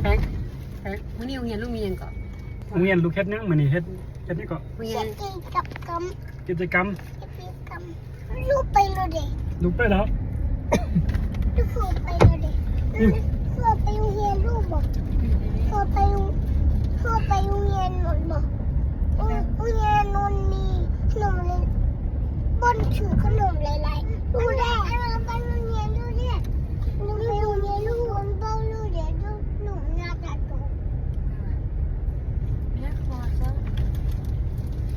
แฟกมื้อนี้โรงเรียนลูกมีหยังก่อน โรงเรียนลูกเฮ็ดยังมื้อนี้เฮ็ดนี่ก็ โรงเรียน กิจกรรม ลูกไปเลยเด็ก ลูกไปแล้ว ลูกไปเลยเด็กลูกไปโรงเรียนลูกบอกลูกไปโรงเรียนหมดบอกโรงเรียนนนมีขนมเลยบนถือขนมหลายๆดูแลไปโรงเรียนดูเนี่ยลูกไปโรงเรียนลูกบนเบ้าลูกเดี๋ยวลูกหนูน่าจะโต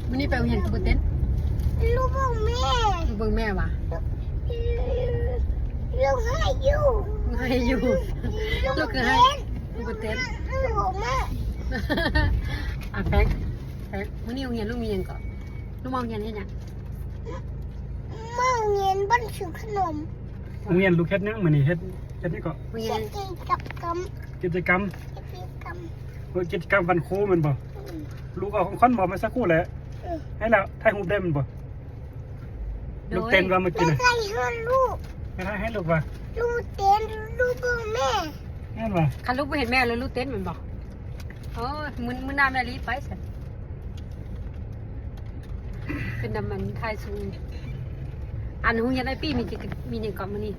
มื้อนี้ไปโรงเรียนคือบ่เต้น ลูกบอกแม่ เบิ่งแม่ว่ะ ลูกให้อยู่ ให้อยู่ลูกคือให้บ่เต้น ลูกบอกแม่ แฟกมื้อนี้โรงเรียนลูกมีหยังก่อนลูกมาโรงเรียนเฮ็ดหยัง เมื่อเรียนบ้านถือขนม โรงเรียนลูกเฮ็ดยังมื้อนี้เฮ็ดนี่ก็ โรงเรีย เช็ น ดกับกำ กิจกรรม กิจกรรมวันครูแมันบ่ลูกเอาของขวัญบอกมาสักครู่แหละให้แล้วถ่ายรูปได้แมันบ่ลูกเต้นว่าเมื่อกี้ ไม่ น่ะ ใช่เพื่อนลูก ให้ลูกว่า ลูกเต้นลูกบอกแม่ ให้ว่า คันลูกบ่เห็นแม่แล้วลูกเต้นแม่นบ่โอ้ยมื้อหน้าแม่รีบไปซะเป็นน้ำมันทายสูงอันโรงเรียนไอ้ปี้มีหยังก่อนมื้อนี้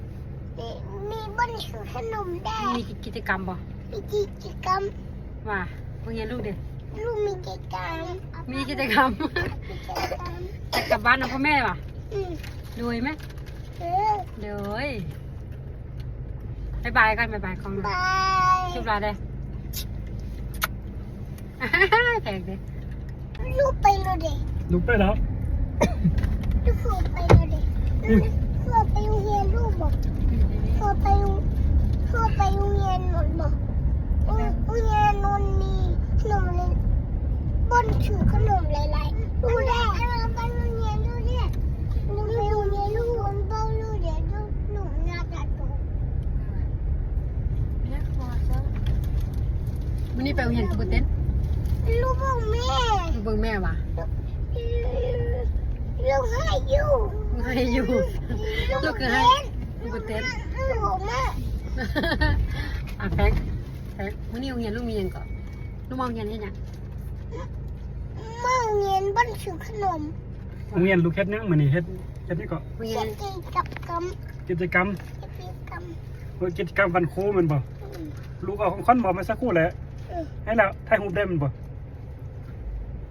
มีบ้านถือขนมได้ มีกิจกรรมบ่ มีกิจกรรม ว่าโรงเรียนลูกเด้อ ลูกมีกิจกรรม มีกิจกรรม จะกลับบ้านกับพ่อแม่ป่ะ อืม รวยไหม เออ เดี๋ยวบายบายกันบายบายของ บาย ชุบลาได้แพงดิ ลูกไปเลยเด็ก ลูกไปแล้ว ลูกไปเลยเด็กลูกไปโรงเรียนลูกบอกลูกไปโรงเรียนหมดบอกโรงเรียนนนมีขนมเลยบนถือขนมหลายๆดูแลไปโรงเรียนดูเนี่ยลูกไปโรงเรียนลูกบนเบ้าลูกเดี๋ยวลูกหนูน่าจะโต วันนี้ไปโรงเรียนคือบ่เต้น ลูกบอกแม่ เบิ่งแม่ว่ะ ลูกให้อยู่ ให้อยู่ลูกคือให้บ่เต้น ลูกบอกแม่ แพงวันนี้โรงเรียนลูกมีหยังก่อนลูกมาโรงเรียนเฮ็ดหยัง เมื่อเรียนบ้านถือขนม โรงเรียนลูกเฮ็ดยังมื้อนี้เฮ็ดนี่ก็ โรงเรีย เช็ น ดกับกำ กิจกรรม กิจกรรมวันครูแมันบ่ลูกเอาของขวัญบอกมาสักครู่แหละให้แล้วถ่ายรูปได้แมันบ่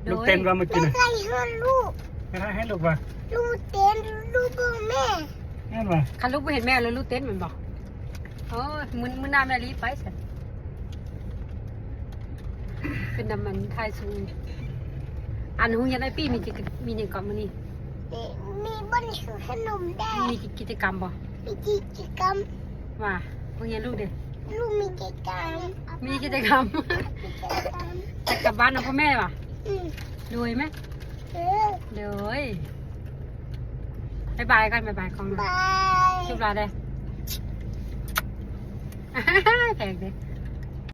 ลูกเต้นว่าเมื่อกี้ ไม่ น่ะ ใช่เพื่อนลูก ให้ลูกว่า ลูกเต้นลูกบอกแม่ ให้ว่า คันลูกบ่เห็นแม่แล้วลูกเต้นแม่นบ่โอ้ยมื้อหน้าแม่รีบไปซะเป็นน้ำมันทายสูงอันโรงเรียนไอ้ปี้มีหยังก่อนมื้อนี้ มีบ้านถือขนมได้ มีกิจกรรมบ่ มีกิจกรรม ว่าโรงเรียนลูกเด้อ ลูกมีกิจกรรม มีกิจกรรม จะกลับบ้านกับพ่อแม่ป่ะ อืม รวยไหม เออ เดี๋ยวบายบายกันบายบายของ บาย ชุบลาได้แพงดิ